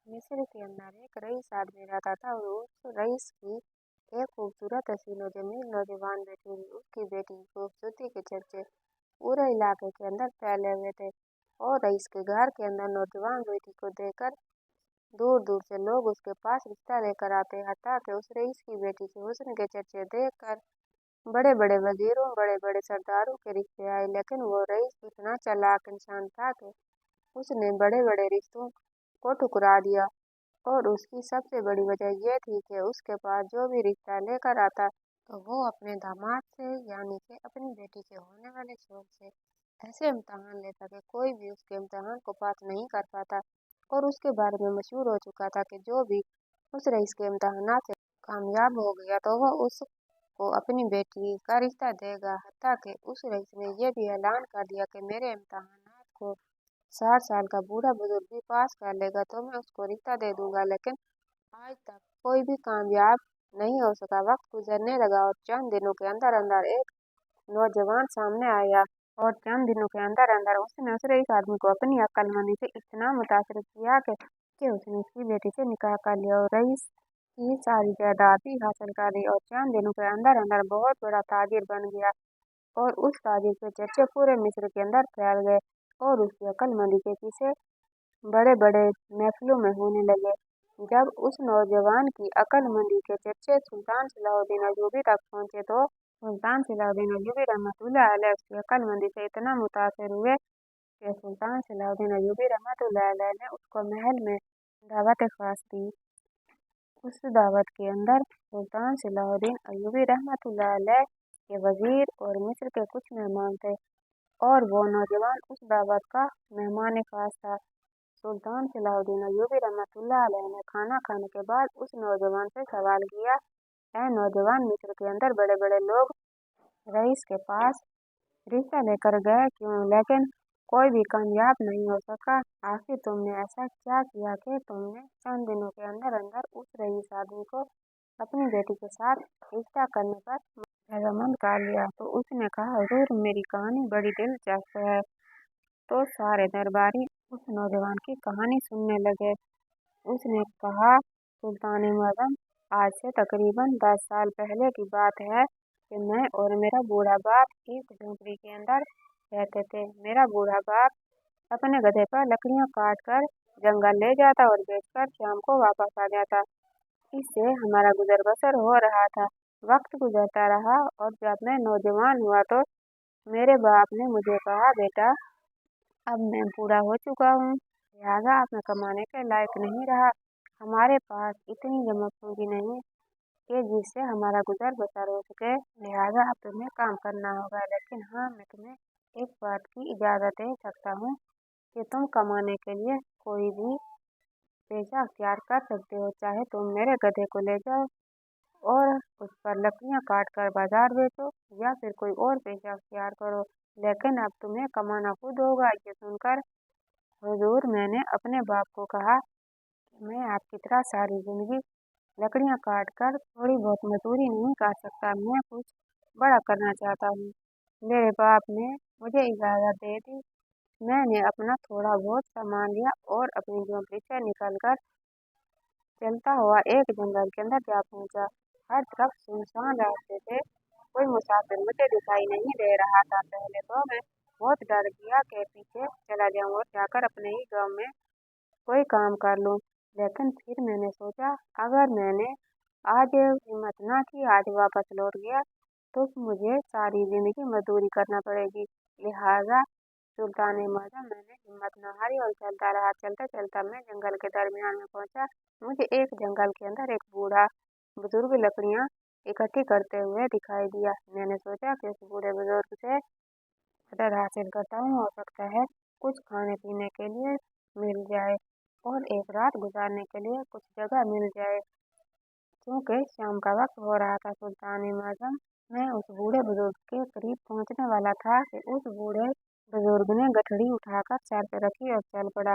मिस्र के अंदर एक रईस आदमी रहता था और उस रईस की एक खूबसूरत हसीन और जमील नौजवान बेटी थी। उसकी बेटी की खूबसूरती के चर्चे पूरे इलाके के अंदर फैले हुए थे और रईस के घर के अंदर नौजवान बेटी को देखकर दूर दूर से लोग उसके पास रिश्ता लेकर आते। हत्ता कि उस रईस की बेटी के हुस्न के चर्चे देखकर बड़े बड़े वजीरों बड़े बड़े सरदारों के रिश्ते आए, लेकिन वो रईस इतना चालाक इंसान था कि उसने बड़े बड़े रिश्तों को ठुकरा दिया। और उसकी सबसे बड़ी वजह यह थी कि उसके पास जो भी रिश्ता लेकर आता तो वो अपने दामाद से यानी कि अपनी बेटी के होने वाले शौक से ऐसे इम्तहान लेता कि कोई भी उसके इम्तहान को पास नहीं कर पाता। और उसके बारे में मशहूर हो चुका था कि जो भी उस रईस के इम्तहानात से कामयाब हो गया तो वो उसको अपनी बेटी का रिश्ता देगा। हत्ता कि उस रईस ने यह भी ऐलान कर दिया कि मेरे इम्तहानात को 60 साल का बूढ़ा बुजुर्ग भी पास कर लेगा तो मैं उसको रिश्ता दे दूंगा, लेकिन आज तक कोई भी कामयाब नहीं हो सका। वक्त गुजरने लगा और चंद दिनों के अंदर अंदर एक नौजवान सामने आया और चंद दिनों के अंदर अंदर उसने उस रईस आदमी को अपनी अक्लमंदी से इतना मुतासर किया कि उसने उसकी बेटी से निकाह कर लिया और रईस की सारी जायदाद भी हासिल कर ली और चंद दिनों के अंदर अंदर बहुत बड़ा ताजिर बन गया। और उस ताजिर के चर्चे पूरे मिस्र के अंदर फैल गए और उसकी अक्लमंदी के किस्से बड़े बड़े महफिलों में होने लगे। जब उस नौजवान की अक्लमंदी के चर्चे सुल्तान सलाहुद्दीन अय्यूबी तक पहुंचे तो सुल्तान सलाहुद्दीन अय्यूबी रहमतुल्लाह अलैह उसकी अक्लमंदी से इतना मुतासर हुए कि सुल्तान सलाहुद्दीन अय्यूबी रहमतुल्लाह अलैह ने उसको महल में दावत खास दी। उस दावत के अंदर सुल्तान सलाहुद्दीन अय्यूबी रहमतुल्लाह अलैह के वजीर और मिस्र के कुछ मेहमान थे और वो नौजवान उस दावत का मेहमान खास था। सुल्तान सलाहुद्दीन अय्यूबी रहमतुल्लाह अलैह ने खाना खाने के बाद उस नौजवान से सवाल किया, ऐ नौजवान, मिस्र के अंदर बड़े बड़े लोग रईस के पास रिश्ता लेकर गए क्यों, लेकिन कोई भी कामयाब नहीं हो सका। आखिर तुमने ऐसा क्या किया कि तुमने चंद दिनों के अंदर अंदर उस रईस आदमी को अपनी बेटी के साथ रिश्ता करने पर रजामंद कर लिया। तो उसने कहा, हुजूर मेरी कहानी बड़ी दिलचस्प है। तो सारे दरबारी उस नौजवान की कहानी सुनने लगे। उसने कहा, सुल्तान मुअज्जम, आज से तकरीबन 10 साल पहले की बात है कि मैं और मेरा बूढ़ा बाप एक झोंपड़ी के अंदर रहते थे। मेरा बूढ़ा बाप अपने गधे पर लकड़ियां काट कर जंगल ले जाता और बेचकर शाम को वापस आ जाता। इससे हमारा गुजर बसर हो रहा था। वक्त गुजरता रहा और जब मैं नौजवान हुआ तो मेरे बाप ने मुझे कहा, बेटा अब मैं बूढ़ा हो चुका हूँ, लिहाजा अब मैं कमाने के लायक नहीं रहा। हमारे पास इतनी जमा पूंजी नहीं कि जिससे हमारा गुजर बसर हो सके, लिहाजा अब तुम्हें काम करना होगा। लेकिन हाँ, मैं तुम्हें एक बात की इजाज़त दे सकता हूँ कि तुम कमाने के लिए कोई भी पेशा अख्तियार कर सकते हो। चाहे तुम मेरे गधे को ले जाओ और उस पर लकड़ियाँ काट कर बाजार बेचो या फिर कोई और पेशा अख्तियार करो, लेकिन अब तुम्हें कमाना खुद होगा। ये सुनकर हुजूर मैंने अपने बाप को कहा कि मैं आपकी तरह सारी जिंदगी लकड़ियाँ काट कर थोड़ी बहुत मजदूरी नहीं कर सकता, मैं कुछ बड़ा करना चाहता हूँ। मेरे बाप ने मुझे इजाज़त दे दी। मैंने अपना थोड़ा बहुत सामान लिया और अपनी झोंपड़ी से निकलकर चलता हुआ एक जंगल के अंदर जा पहुंचा। हर तरफ सुनसान रास्ते थे, कोई मुसाफिर मुझे दिखाई नहीं दे रहा था। पहले तो मैं बहुत डर गया कि पीछे चला जाऊं और जाकर अपने ही गांव में कोई काम कर लूं, लेकिन फिर मैंने सोचा, अगर मैंने आज हिम्मत ना की, आज वापस लौट गया तो मुझे सारी जिंदगी मजदूरी करना पड़ेगी। लिहाजा सुल्तान मुअज्जम, मैंने हिम्मत न हारी और चलता रहा। चलता चलता मैं जंगल के दरमियान में पहुंचा। मुझे एक जंगल के अंदर एक बूढ़ा बुजुर्ग लकड़ियां इकट्ठी करते हुए दिखाई दिया। मैंने सोचा कि उस बूढ़े बुजुर्ग से मदद हासिल करता हूँ, हो सकता है कुछ खाने पीने के लिए मिल जाए और एक रात गुजारने के लिए कुछ जगह मिल जाए। क्योंकि शाम का वक्त हो रहा था, सुल्तान मुअज्जम, मैं उस बूढ़े बुजुर्ग के करीब पहुंचने वाला था कि उस बूढ़े बुजुर्ग ने गठड़ी उठाकर सर पे रखी और चल पड़ा।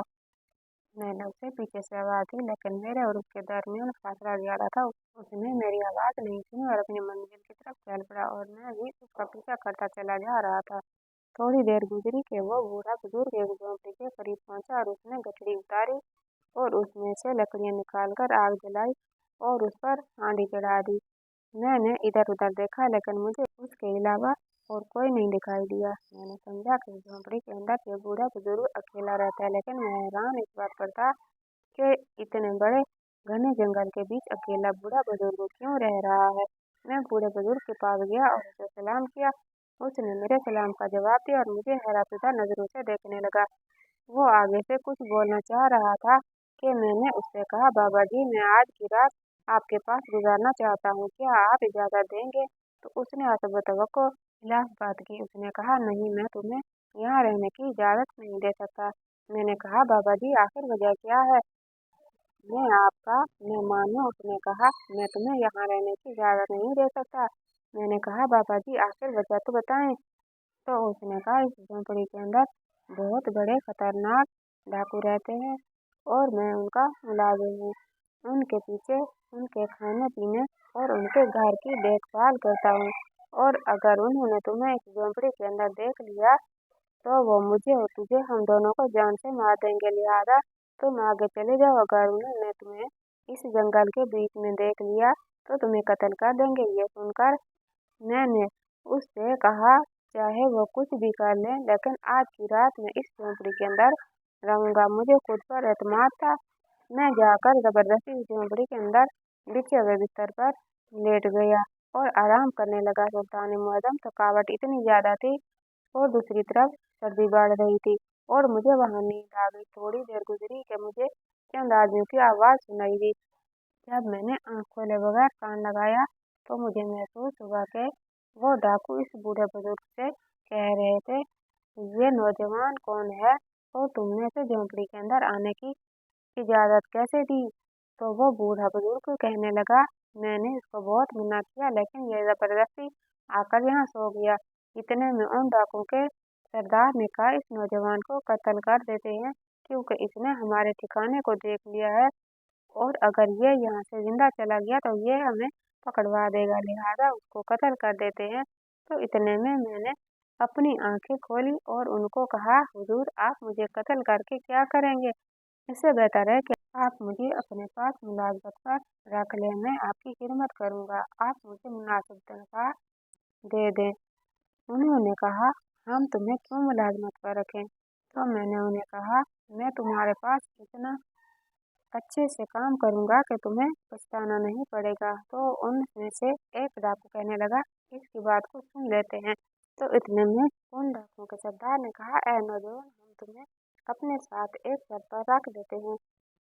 मैंने उसे पीछे से आवाज दी, लेकिन मेरे और उसके दरमियान फासला ज्यादा था। उसने मेरी आवाज नहीं सुनी और अपनी मंजिल की तरफ चल पड़ा और मैं भी उसका पीछा करता चला जा रहा था। थोड़ी देर गुजरी कि वो बूढ़ा बुजुर्ग एक झोंपड़ी के करीब पहुंचा और उसने गठड़ी उतारी और उसमें से लकड़ियां निकालकर आग जलाई और उस पर हांडी चढ़ा दी। मैंने इधर उधर देखा लेकिन मुझे उसके अलावा और कोई नहीं दिखाई दिया। मैंने समझा कि झोंपड़ी के अंदर ये बूढ़ा बुजुर्ग अकेला रहता है, लेकिन मैं हैरान इस बात पर था कि इतने बड़े घने जंगल के बीच अकेला बूढ़ा बुजुर्ग क्यों रह रहा है। मैं बूढ़े बुजुर्ग के पास गया और उसे सलाम किया। उसने मेरे सलाम का जवाब दिया और मुझे हैरानशुदा नजरों से देखने लगा। वो आगे से कुछ बोलना चाह रहा था कि मैंने उससे कहा, बाबा जी, मैं आज की रात आपके पास गुजारना चाहता हूँ, क्या आप इजाज़त देंगे? तो उसने असबतवक्को खिलाफ बात की। उसने कहा, नहीं, मैं तुम्हें यहाँ रहने की इजाज़त नहीं दे सकता। मैंने कहा, बाबा जी, आखिर वजह क्या है? मैं आपका मेहमान हूँ। उसने कहा, मैं तुम्हें यहाँ रहने की इजाज़त नहीं दे सकता। मैंने कहा, बाबा जी, आखिर वजह तो बताएं। तो उसने कहा, इस झोंपड़ी के अंदर बहुत बड़े खतरनाक डाकू रहते हैं और मैं उनका मुलाजिम हूँ। उनके पीछे उनके खाने पीने और उनके घर की देखभाल करता हूँ, और अगर उन्होंने तुम्हें इस झोंपड़ी के अंदर देख लिया तो वो मुझे और तुझे, हम दोनों को जान से मार देंगे। लिहाजा तुम आगे चले जाओ। अगर उन्होंने तुम्हें इस जंगल के बीच में देख लिया तो तुम्हें कत्ल कर देंगे। ये सुनकर मैंने उससे कहा, चाहे वो कुछ भी कर ले, लेकिन आज की रात मैं इस झोंपड़ी के अंदर रहूंगा। मुझे खुद पर एतमाद था। मैं जाकर जबरदस्ती उस झोंपड़ी के अंदर बिछे हुए बिस्तर पर लेट गया और आराम करने लगा। सुल्तान मुअज्जम थकावट इतनी ज्यादा थी और दूसरी तरफ सर्दी बढ़ रही थी और मुझे वहां नींद आ गई। थोड़ी देर गुजरी कि मुझे चंद आदमियों की आवाज सुनाई दी। जब मैंने आंख खोले बगैर कान लगाया तो मुझे महसूस हुआ कि वो डाकू इस बूढ़े बुजुर्ग से कह रहे थे, ये नौजवान कौन है और तुमने इसे झोंपड़ी के अंदर आने की इजाजत कैसे दी? तो वो बूढ़ा बुजुर्ग कहने लगा, मैंने इसको बहुत मना किया लेकिन ये जबरदस्ती आकर यहाँ सो गया। इतने में उन डाकुओं के सरदार ने कहा, इस नौजवान को कत्ल कर देते हैं क्योंकि इसने हमारे ठिकाने को देख लिया है और अगर ये यहाँ से जिंदा चला गया तो ये हमें पकड़वा देगा। लिहाजा उसको कत्ल कर देते हैं। तो इतने में मैंने अपनी आंखें खोली और उनको कहा, हुजूर, आप मुझे कत्ल करके क्या करेंगे? इससे बेहतर है कि आप मुझे अपने पास मुलाजमत पर रख लें। मैं आपकी खिदमत करूंगा। आप मुझे मुनासिब तनख्वाह दे दें। उन्होंने कहा, हम तुम्हें क्यों मुलाजमत पर रखें? तो मैंने उन्हें कहा, मैं तुम्हारे पास इतना अच्छे से काम करूंगा कि तुम्हें पछताना नहीं पड़ेगा। तो उनमें से एक डाकू कहने लगा, इसकी बात को सुन लेते हैं। तो इतने में उन डाकुओं के सरदार ने कहा, ऐ नौजवान, हम तुम्हें अपने साथ एक शर्त पर रख देते हैं।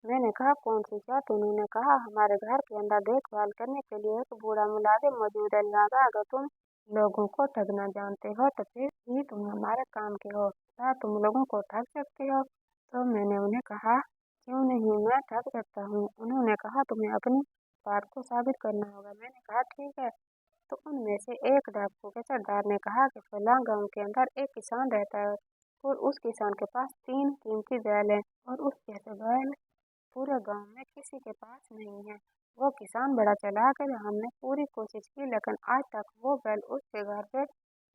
मैंने कहा, कौन सी शर्त? उन्होंने कहा, हमारे घर के अंदर देखभाल करने के लिए एक बूढ़ा मुलाजिम मौजूद है। लिहाजा अगर तुम लोगों को ठगना जानते हो तो फिर भी तुम हमारे काम के हो। क्या तुम लोगों को ठग सकते हो? तो मैंने उन्हें कहा, क्यों नहीं, मैं ठग सकता हूँ। उन्होंने कहा, तुम्हें अपनी बात को साबित करना होगा। मैंने कहा, ठीक है। तो उनमें से एक डाकू के सरदार ने कहा कि फलां गांव के अंदर एक किसान रहता है और उस किसान के पास 3 कीमती बैल हैं और उस जैसे बैल पूरे गांव में किसी के पास नहीं है। वो किसान बड़ा चालाक है। हमने पूरी कोशिश की लेकिन आज तक वो बैल उसके घर पे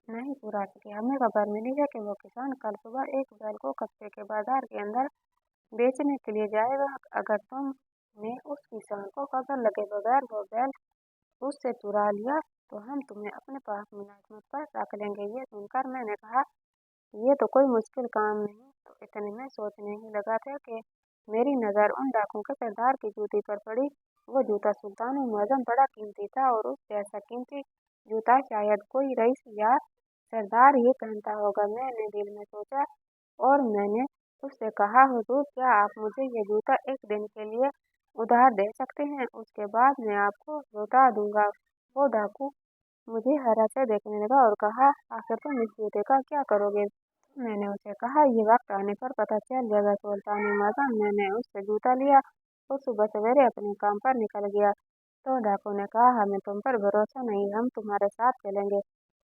नहीं पूरा सके। हमें खबर मिली है कि वो किसान कल सुबह एक बैल को कस्बे के बाजार के अंदर बेचने के लिए जाएगा। अगर तुमने उस किसान को खबर लगे बगैर वो बैल उससे चुरा लिया तो हम तुम्हें अपने पास मुलाजमत पर रख लेंगे। ये सुनकर मैंने कहा, ये तो कोई मुश्किल काम नहीं। तो इतने में सोचने ही लगा था कि मेरी नज़र उन डाकुओं के सरदार की जूती पर पड़ी। वो जूता सुल्तान मुअज्जम बड़ा कीमती था और उस जैसा कीमती जूता शायद कोई रईस या सरदार ही पहनता होगा। मैंने दिल में सोचा और मैंने उससे कहा, हुजूर, क्या आप मुझे ये जूता एक दिन के लिए उधार दे सकते हैं? उसके बाद मैं आपको लौटा दूंगा। वो डाकू मुझे हैरत से देखने लगा और कहा, आखिर तुम इस जूते का क्या करोगे? मैंने उसे कहा, ये वक्त आने पर पता चल जाएगा। सुल्तान मुअज्जम, मैंने उससे जूता लिया और सुबह सवेरे अपने काम पर निकल गया। तो डाकू ने कहा, हमें तुम पर भरोसा नहीं, हम तुम्हारे साथ चलेंगे।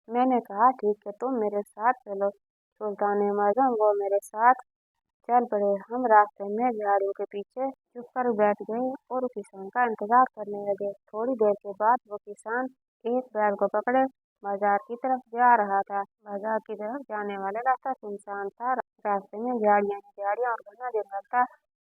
मैंने कहा, ठीक है, तुम मेरे साथ चलो। सुल्तान मुअज्जम वो मेरे साथ चल पड़े। हम रास्ते में झाड़ियों के पीछे चुप कर बैठ गए और किसान का इंतजार करने लगे। थोड़ी देर के बाद वो किसान एक बैल को पकड़े बाजार की तरफ जा रहा था। बाजार की तरफ जाने वाला रास्ता सुनसान था। रास्ते में झाड़ियां ही झाड़ियां और घना जंगल था।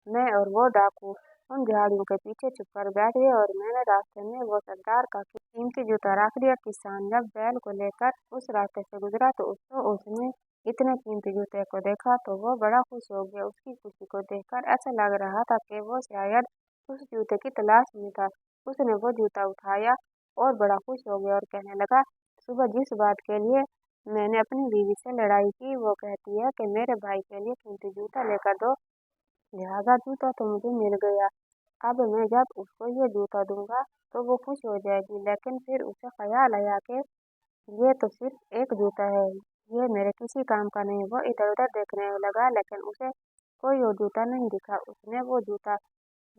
मैं और वो डाकू उन झाड़ियों के पीछे छुपकर बैठ गए और मैंने रास्ते में वो सरदार का कीमती जूता रख दिया। किसान जब बैल को लेकर उस रास्ते से गुजरा तो उसने इतने कीमती जूते को देखा तो वो बड़ा खुश हो गया। उसकी खुशी को देखकर ऐसा लग रहा था कि वो शायद उस जूते की तलाश में था। उसने वो जूता उठाया और बड़ा खुश हो गया और कहने लगा, सुबह जिस बात के लिए मैंने अपनी बीवी से लड़ाई की वो कहती है कि मेरे भाई के लिए कीमती जूता लेकर दो, लिहाजा जूता तो मुझे मिल गया। अब मैं जब उसको ये जूता दूंगा तो वो खुश हो जाएगी। लेकिन फिर उसे ख्याल आया कि ये तो सिर्फ एक जूता है, ये मेरे किसी काम का नहीं। वो इधर उधर देखने लगा लेकिन उसे कोई और जूता नहीं दिखा। उसने वो जूता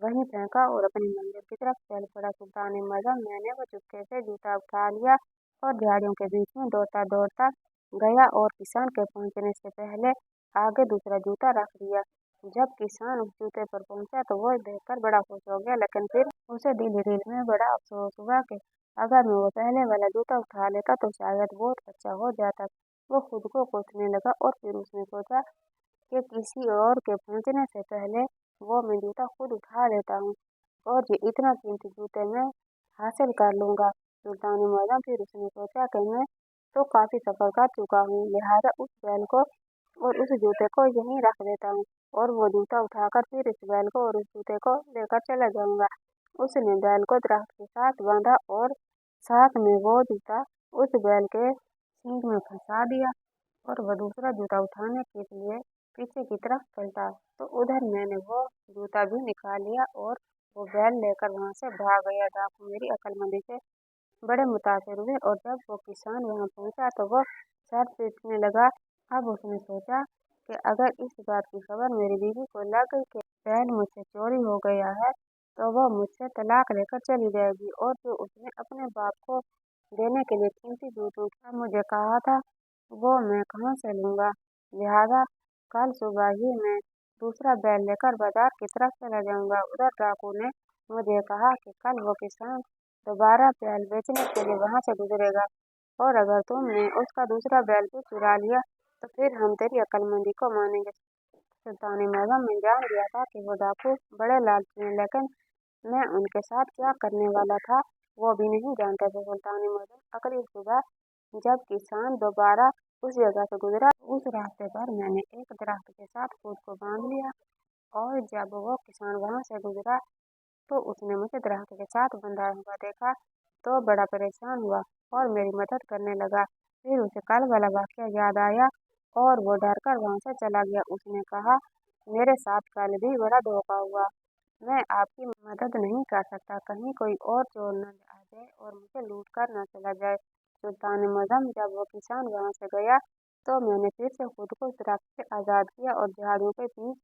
वहीं फेंका और अपनी मंजिल की तरफ चल पड़ा। सुल्तान मजम मैंने वो चुपके से जूता उठा लिया और झाड़ियों के बीच में दौड़ता दौड़ता गया और किसान के पहुंचने से पहले आगे दूसरा जूता रख दिया। जब किसान उस जूते पर पहुंचा तो वो देखकर बड़ा खुश हो गया, लेकिन फिर उसे दिल में बड़ा अफसोस हुआ कि अगर मैं वो पहले वाला जूता उठा लेता तो शायद बहुत अच्छा हो जाता। वो खुद को कोसने लगा और फिर उसने सोचा कि किसी और के पहुंचने से पहले वो मैं जूता खुद उठा लेता हूँ और ये इतना कीमती जूते मैं हासिल कर लूंगा। सुल्तान मौजम फिर उसने सोचा कि मैं तो काफी सफर कर चुका हूँ, लिहाजा उस बैल को और उस जूते को यहीं रख देता हूँ और वो जूता उठाकर फिर इस बैल को और उस जूते को लेकर चला जाऊंगा। उसने बैल को दरख्त के साथ बांधा और साथ में वो जूता उस बैल के सींग में फंसा दिया और वह दूसरा जूता उठाने के लिए पीछे की तरफ चलता तो उधर मैंने वो जूता भी निकाल लिया और वो बैल लेकर वहां से भाग गया। डाकू मेरी अक्लमंदी से बड़े मुतासिर हुए और जब वो किसान वहां पहुंचा तो वो सर पीटने लगा। अब उसने सोचा कि अगर इस बात की खबर मेरी बीवी को लग गई कि बैल मुझसे चोरी हो गया है तो वह मुझसे तलाक लेकर चली जाएगी और जो उसने अपने बाप को देने के लिए कीमती जूतों का मुझे कहा था वो मैं कहाँ से लूंगा। लिहाजा कल सुबह ही मैं दूसरा बैल लेकर बाजार की तरफ चला जाऊंगा। उधर डाकू ने मुझे कहा कि कल वो किसान दोबारा बैल बेचने के लिए वहां से गुजरेगा और अगर तुमने उसका दूसरा बैल भी चुरा लिया तो फिर हम तेरी अक्लमंदी को मानेंगे। सुल्तान मौजम ने जान लिया था कि वो डाकू बड़े लालची हैं, लेकिन मैं उनके साथ क्या करने वाला था वो भी नहीं जानते थे। सुल्तान मौजम अगली सुबह जब किसान दोबारा उस जगह से गुजरा उस रास्ते पर मैंने एक दरख्त के साथ खुद को बांध लिया और जब वो किसान वहां से गुजरा तो उसने मुझे दरख्त के साथ बंधा हुआ देखा तो बड़ा परेशान हुआ और मेरी मदद करने लगा। फिर उसे कल वाला वाकया याद आया और वो डर कर वहां से चला गया। उसने कहा, मेरे साथ कल भी बड़ा धोखा हुआ, मैं आपकी मदद नहीं कर सकता, कहीं कोई और चोर न आ जाए और मुझे लूट कर न चला जाए। सुल्तान मजम जब वो किसान वहां से गया तो मैंने फिर से खुद को दरख्त से आजाद किया और झाड़ियों के बीच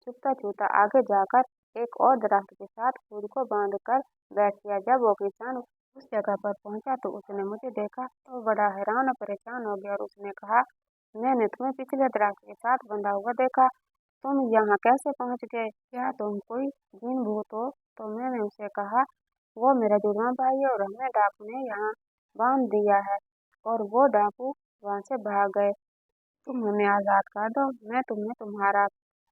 छुपता छुपता आगे जाकर एक और दरख्त के साथ खुद को बांध कर बैठ गया। जब वो किसान उस जगह पर पहुंचा तो उसने मुझे देखा तो बड़ा हैरान और परेशान हो गया और उसने कहा, मैंने तुम्हें पिछले दरख्त के साथ बंधा हुआ देखा, तुम यहाँ कैसे पहुँच गए? क्या तुम कोई जिन भूत हो? तो मैंने उसे कहा, वो मेरा जुड़वा भाई है और हमें डाकू ने यहाँ बांध दिया है और वो डाकू वहाँ से भाग गए। तुम हमें आज़ाद कर दो, मैं तुम्हें तुम्हारा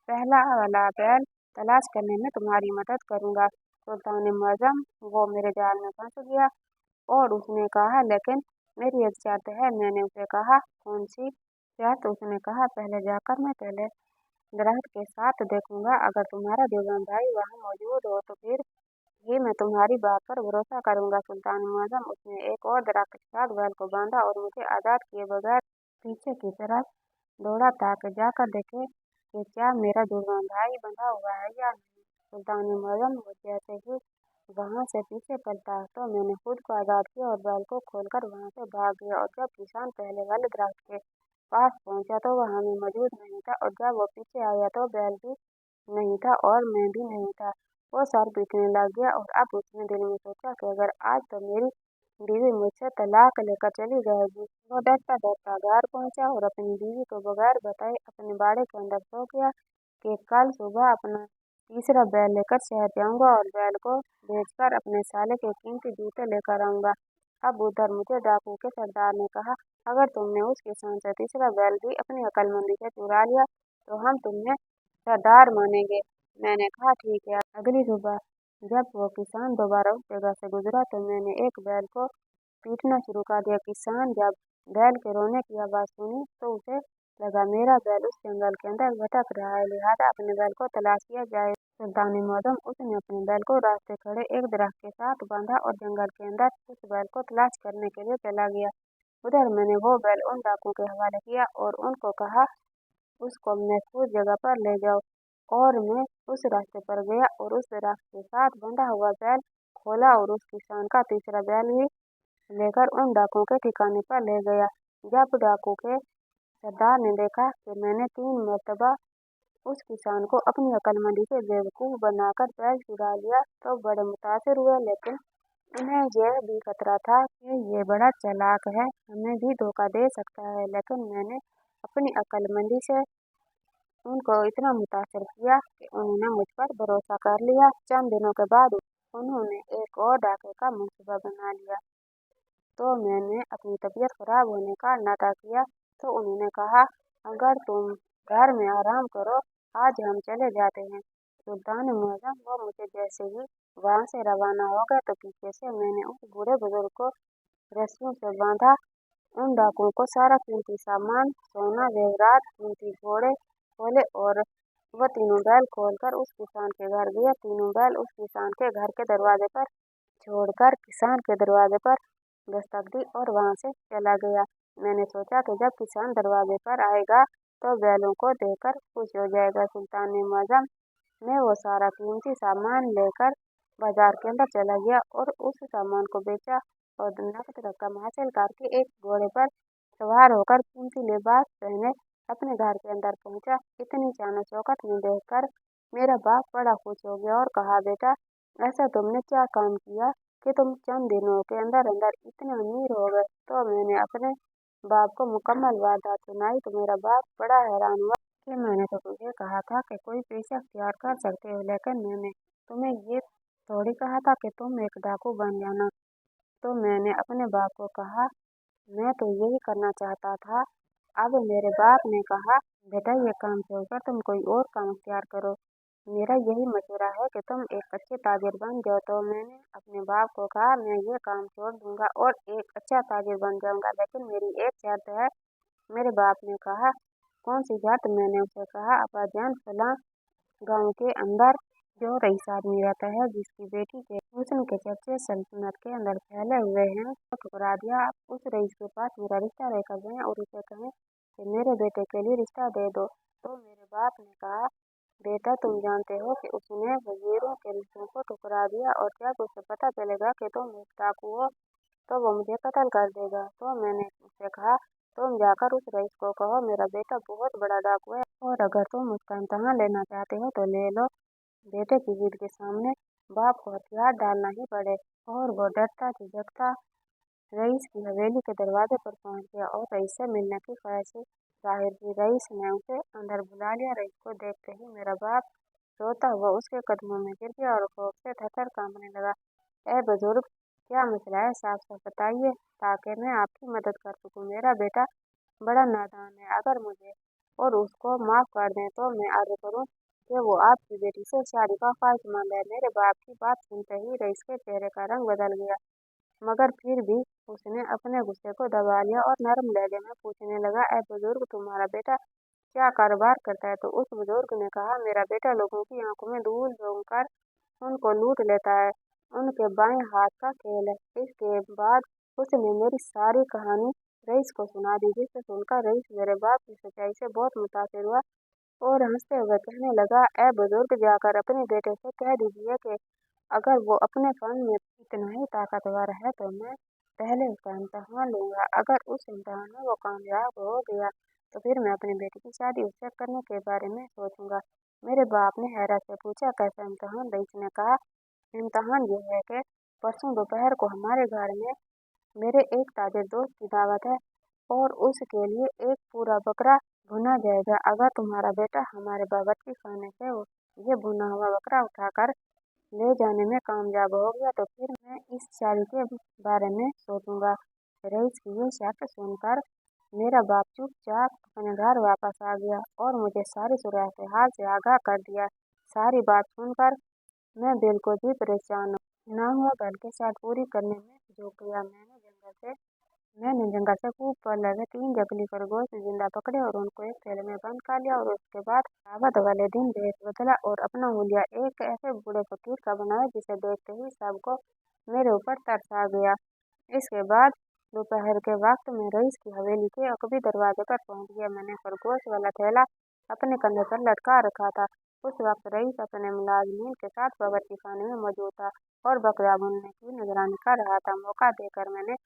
पहला वाला बैल तलाश करने में तुम्हारी मदद करूंगा। सुल्तान मौजम वो मेरे जाल में फंस गया और उसने कहा, लेकिन मेरी एक शर्त है। मैंने उसे कहा, कौन सी शर्त? उसने कहा, पहले जाकर मैं पहले दरख्त के साथ देखूंगा, अगर तुम्हारा जुड़वा भाई वहाँ मौजूद हो तो फिर ही मैं तुम्हारी बात पर भरोसा करूंगा। सुल्तान मुअज्जम उसने एक और दरख्त के साथ बैल को बांधा और मुझे आजाद किए बगैर पीछे की तरफ दौड़ा ताकि जाकर देखे कि क्या मेरा जुड़वा भाई बंधा हुआ है या नहीं। सुल्तान मुअज्जम वो जैसे ही वहां से पीछे पलटा तो मैंने खुद को आजाद किया और बैल को खोलकर वहां से भाग गया और जब किसान पहले वाले दरख्त के पास पहुंचा तो वह हमें मौजूद नहीं था और जब वो पीछे आया तो बैल भी नहीं था और मैं भी नहीं था। वो सर पीटने लग गया और अब उसने दिल में सोचा कि अगर आज तो मेरी बीवी मुझसे तलाक लेकर चली जाएगी। वो डरता डरता घर पहुंचा और अपनी बीवी को बगैर बताए अपने बाड़े के अंदर सो गया कि कल सुबह अपना तीसरा बैल लेकर शहर जाऊंगा और बैल को बेचकर अपने साले के कीमती जूते लेकर आऊंगा। अब उधर मुझे डाकू के सरदार ने कहा, अगर तुमने उस किसान से तीसरा बैल भी अपनी अक्लमंदी से चुरा लिया तो हम तुम्हें सरदार मानेंगे, मैंने कहा ठीक है। अगली सुबह जब वो किसान दोबारा उस जगह से गुजरा तो मैंने एक बैल को पीटना शुरू कर दिया। किसान जब बैल के रोने की आवाज़ सुनी तो उसे लगा मेरा बैल उस जंगल के अंदर भटक रहा है, लिहाजा अपने बैल को तलाश किया जाए। सुल्तान मौसम उसने अपने बैल को रास्ते खड़े एक दरख्त के साथ बांधा और जंगल के अंदर उस बैल को तलाश करने के लिए चला गया। उधर मैंने वो बैल उन डाकुओं के हवाले किया और उनको कहा उसको महफूज जगह पर ले जाओ। और मैं उस रास्ते पर गया और उस दरख्त के साथ बंधा हुआ बैल खोला और उस किसान का तीसरा बैल भी लेकर उन डाकुओं के ठिकाने पर ले गया। जब डाकू के सरदार ने देखा कि मैंने 3 मरतबा उस किसान को अपनी अक्लमंदी से बेवकूफ़ बनाकर बैल चुरा लिया तो बड़े मुतासिर हुए, लेकिन उन्हें यह भी खतरा था कि ये बड़ा चालाक है, हमें भी धोखा दे सकता है। लेकिन मैंने अपनी अक्लमंदी से उनको इतना मुतासिर किया कि उन्होंने मुझ पर भरोसा कर लिया। चंद दिनों के बाद उन्होंने एक और डाके का मंसूबा बना लिया। तो मैंने अपनी तबीयत खराब होने का नाटक किया तो उन्होंने कहा अगर तुम घर में आराम करो, आज हम चले जाते हैं। सुल्तान मुअज़्ज़म वो मुझे जैसे ही वहाँ से रवाना हो गए तो पीछे से मैंने उस बूढ़े बुजुर्ग को रस्सियों से बांधा। उन डाकुओं को सारा कीमती सामान, सोना, जेवरात, कीमती घोड़े खोले और वह तीनों बैल खोलकर उस किसान के घर गया। तीनों बैल उस किसान के घर के दरवाजे पर छोड़कर किसान के दरवाजे पर दस्तक दी और वहाँ से चला गया। मैंने सोचा कि जब किसान दरवाजे पर आएगा तो बैलों को देखकर खुश हो जाएगा। सुल्तान मुअज़्ज़म ने वो सारा कीमती सामान लेकर बाजार के अंदर चला गया और उस सामान को बेचा और नकद रकम हासिल करके एक घोड़े पर सवार होकर कीमती लिबास पहने अपने घर के अंदर पहुंचा। इतनी शान शौकत में देखकर मेरा बाप बड़ा खुश हो गया और कहा बेटा ऐसा तुमने क्या काम किया कि तुम चंद दिनों के अंदर अंदर इतने अमीर हो गए। तो मैंने अपने बाप को मुकम्मल वारदात सुनाई तो मेरा बाप बड़ा हैरान हुआ कि मैंने तो तुझे कहा था कि कोई पेशा अख्तियार कर सकते हो, लेकिन मैंने तुम्हें ये थोड़ी कहा था कि तुम एक डाकू बन जाना। तो मैंने अपने बाप को कहा मैं तो यही करना चाहता था। अब मेरे बाप ने कहा बेटा ये काम छोड़कर तुम कोई और काम अख्तियार करो, मेरा यही मशवरा है कि तुम एक अच्छे ताजिर बन जाओ। तो मैंने अपने बाप को कहा मैं ये काम छोड़ दूंगा और एक अच्छा ताजिर बन जाऊंगा, लेकिन मेरी एक शर्त है। मेरे बाप ने कहा कौन सी शर्त? मैंने उसे कहा अब्बाजान फलां गांव के अंदर जो रईस आदमी रहता है जिसकी बेटी के हुस्न के चर्चे सल्तनत के अंदर फैले हुए हैं तो ठुकरा दिया। आप उस रईस के पास मेरा रिश्ता लेकर जाएं और उसे कहें कि मेरे बेटे के लिए रिश्ता दे दो। तो मेरे बाप ने कहा बेटा तुम जानते हो कि उसने वजीरों के रिश्तों को ठुकरा दिया और जब उसे पता चलेगा कि तुम एक डाकू हो तो वो मुझे कत्ल कर देगा। तो मैंने उससे कहा तुम जाकर उस रईस को कहो मेरा बेटा बहुत बड़ा डाकू है और अगर तुम उसका इम्तहान लेना चाहते हो तो ले लो। बेटे की जिद के सामने बाप को हथियार डालना ही पड़े। और वो डरता झिझकता रईस की हवेली के दरवाजे पर पहुंच गया और रईस से मिलने की ख्वाहिश जाहिर की। रईस ने उसे अंदर बुला लिया। रईस को देखते ही मेरा बाप रोता हुआ उसके कदमों में गिर गया और खौफ से थरथर कांपने लगा। ए बुजुर्ग क्या मसला है, साफ साफ बताइए ताकि मैं आपकी मदद कर सकूं। मेरा बेटा बड़ा नादान है, अगर मुझे और उसको माफ कर दें तो मैं अर्ज करूं कि वो आपकी बेटी से शादी का ख्वाहिशमंद है। मेरे बाप की बात सुनते ही रईस के चेहरे का रंग बदल गया, मगर फिर भी उसने अपने गुस्से को दबा लिया और नरम लहजे में पूछने लगा ए बुजुर्ग तुम्हारा बेटा क्या कारोबार करता है? तो उस बुजुर्ग ने कहा मेरा बेटा लोगों की आंखों में धूल झोंककर उनको लूट लेता है, उनके बाएं हाथ का खेल है। इसके बाद उसने मेरी सारी कहानी रईस को सुना दी, जिसे सुनकर रईस मेरे बाप की सच्चाई से बहुत मुतासिर हुआ और हंसते हुए कहने लगा ए बुजुर्ग जाकर अपने बेटे से कह दीजिए कि अगर वो अपने फन में इतना ही ताकतवर है तो मैं पहले उसका इम्तहान लूंगा। अगर उस इम्तहान में वो कामयाब हो गया तो फिर मैं अपनी बेटी की शादी उससे करने के बारे में सोचूंगा। मेरे बाप ने हैरत से पूछा कैसा इम्तहान? रईस ने कहा इम्तहान ये है कि परसों दोपहर को हमारे घर में मेरे एक ताजिर दोस्त की दावत है और उसके लिए एक पूरा बकरा भुना जाएगा। अगर तुम्हारा बेटा हमारे बावर्ची खाने से ये भुना हुआ बकरा उठाकर ले जाने में कामयाब हो गया तो फिर मैं इस शादी के बारे में सोचूंगा। रईस की ये शर्त सुनकर मेरा बाप चुपचाप अपने घर वापस आ गया और मुझे सारी सूरत हाल से आगाह कर दिया। सारी बात सुनकर मैं बिल्कुल भी परेशान ना हुआ, बल्कि शर्त पूरी करने में झुक गया। मैंने जंगल से खूब फल लगे 3 जंगली खरगोश जिंदा पकड़े और उनको एक थैले में बंद कर लिया। और उसके बाद दावत वाले दिन भेष बदला और अपना हुलिया एक ऐसे बूढ़े फकीर का बनाया जिसे देखते ही सबको मेरे ऊपर तरस आ गया। इसके बाद दोपहर के वक्त में रईस की हवेली के अकबी दरवाजे पर पहुंच गया। मैंने खरगोश वाला थैला अपने कंधे पर लटका रखा था। उस वक्त रईस अपने मुलाजिमीन के साथ बावर्ची खाने में मौजूद था और बकरा भूनने की निगरानी कर रहा था। मौका देकर मैंने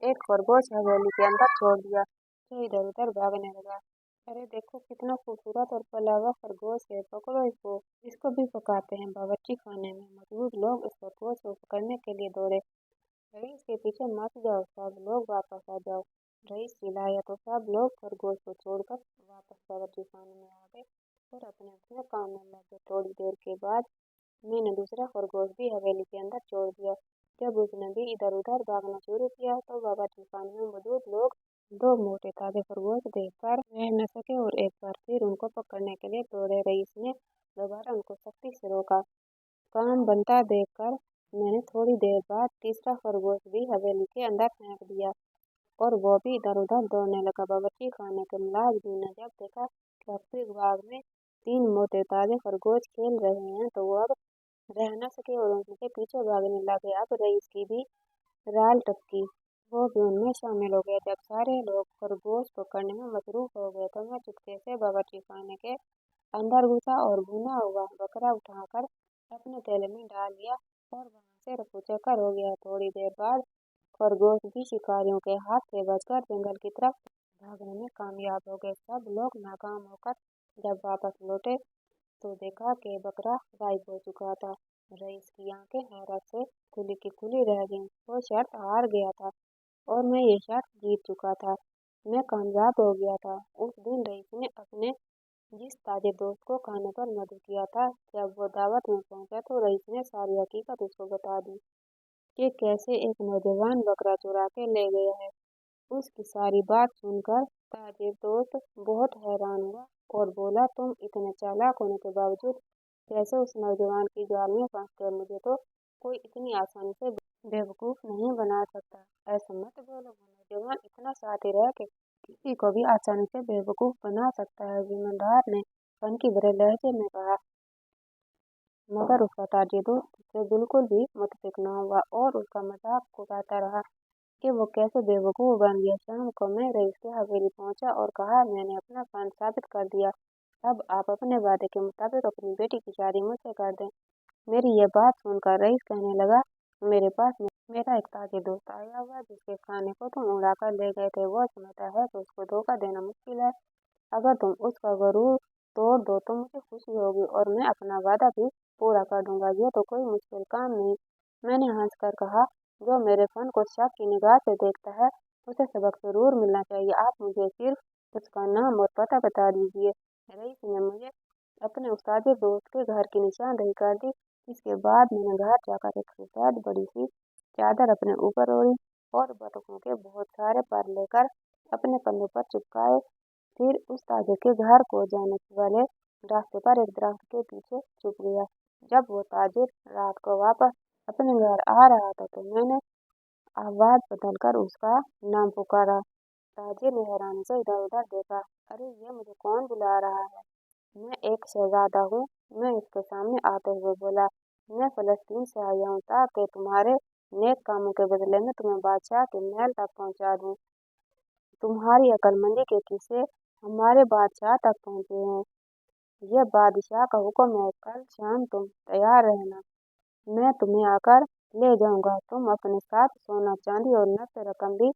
एक खरगोश हवेली के अंदर छोड़ दिया, जो इधर उधर भागने लगा। अरे देखो कितना खूबसूरत और पला हुआ खरगोश है, पकड़ो इसको, इसको भी पकाते हैं। बावर्ची खाने में मौजूद लोग उस खरगोश को पकड़ने के लिए दौड़े। रईस के पीछे मत जाओ, सब लोग वापस आ जाओ। रईस चिल्लाया तो सब लोग खरगोश को छोड़कर वापस बावर्ची खाने में आ गए और अपने अपने काम में लग गए। थोड़ी देर के बाद मैंने दूसरा खरगोश भी हवेली के अंदर छोड़ दिया। जब उसने भी इधर उधर भागना शुरू किया तो बावर्ची खाने में मौजूद लोग 2 मोटे ताजे खरगोश देखकर रह न सके और एक बार फिर उनको पकड़ने के लिए दौड़े। रईस ने दोबारा उनको सख्ती से रोका। काम बनता देखकर मैंने थोड़ी देर बाद तीसरा खरगोश भी हवेली के अंदर फेंक दिया और वो भी इधर उधर दौड़ने लगा। बावर्ची खाने के मुलाजिम ने जब देखा कि अक्सर बाग में 3 मोटे ताजे खरगोश खेल रहे हैं तो वो अब रह न सके और उनके पीछे भागने लगे। अब रईस की भी राल टपकी, वो भी उनमें शामिल हो गया। जब सारे लोग खरगोश पकड़ने में मसरूफ हो गए तो मैं चुपके से बावर्ची खाने के अंदर घुसा और भुना हुआ बकरा उठाकर अपने थैले में डाल लिया और वहां से रफू चक्कर हो गया। थोड़ी देर बाद खरगोश भी शिकारियों के हाथ से बचकर जंगल की तरफ भागने में कामयाब हो गए। सब लोग नाकाम होकर जब वापस लौटे तो देखा कि बकरा गायब हो चुका था। रईस की आंखें हैरत से खुली की खुली रह गईं। वो शर्त हार गया था और मैं ये शर्त जीत चुका था। मैं कामयाब हो गया था। उस दिन रईस ने अपने जिस ताजे दोस्त को खाने पर मदद किया था, जब वो दावत में पहुंचा तो रईस ने सारी हकीकत उसको बता दी कि कैसे एक नौजवान बकरा चुरा के ले गया है। उसकी सारी बात सुनकर ताजे दोस्त बहुत हैरान हुआ और बोला, तुम इतने चालाक होने के बावजूद कैसे उस नौजवान की जाल में फंस गए? मुझे तो कोई इतनी आसानी से बेवकूफ नहीं बना सकता। ऐसा मत बोलो, वो नौजवान इतना शातिर है कि किसी को भी आसानी से बेवकूफ बना सकता है। जिम्मेदार ने फनकी भरे लहजे में कहा। मगर उसका ताजे दोस्त उससे बिल्कुल भी मुतफिक न हुआ और उसका मजाक उड़ाता रहा कि वो कैसे बेवकूफ बन गया। शाम को मैं रईस की हवेली पहुंचा और कहा, मैंने अपना फन साबित कर दिया। अब आप अपने वादे के मुताबिक अपनी बेटी की शादी मुझसे कर दें। मेरी ये बात सुनकर रईस कहने लगा, मेरे पास मेरा एक ताजे दोस्त आया हुआ है जिसके खाने को तुम उड़ा कर ले गए थे। वो समझता है कि उसको धोखा देना मुश्किल है। अगर तुम उसका गरूर तोड़ दो तो मुझे खुशी होगी और मैं अपना वादा भी पूरा कर दूंगा। ये तो कोई मुश्किल काम नहीं। मैंने हंसकर कहा, जो मेरे फन को शक की निगाह से देखता है उसे सबक जरूर मिलना चाहिए। आप मुझे सिर्फ उसका नाम और पता बता दीजिए। रईस ने मुझे अपने उस ताजे दोस्त के घर की निशानदेही कर दी। इसके बाद मैंने घर जाकर एक सफेद बड़ी सी चादर अपने ऊपर ओढ़ी और बतखों के बहुत सारे पर लेकर अपने कंधों पर चिपकाए। फिर उस ताजे के घर को जाने वाले रास्ते पर एक दरख्त के पीछे छुप गया। जब वो ताजिर रात को वापस अपने घर आ रहा था तो मैंने आवाज बदलकर उसका नाम पुकारा। ताजिर ने हैरानी से इधर उधर देखा। अरे ये मुझे कौन बुला रहा है? मैं एक शहजादा हूँ, मैं इसके सामने आते हुए बोला। मैं फलस्तीन से आया हूँ ताकि तुम्हारे नेक कामों के बदले में तुम्हें बादशाह के महल तक पहुँचा दूँ। तुम्हारी अक्लमंदी के किस्से हमारे बादशाह तक पहुँचे हैं। यह बादशाह का हुक्म है, कल शाम तुम तैयार रहना। मैं तुम्हें आकर ले जाऊंगा। तुम अपने साथ सोना चांदी और नकद रकम भी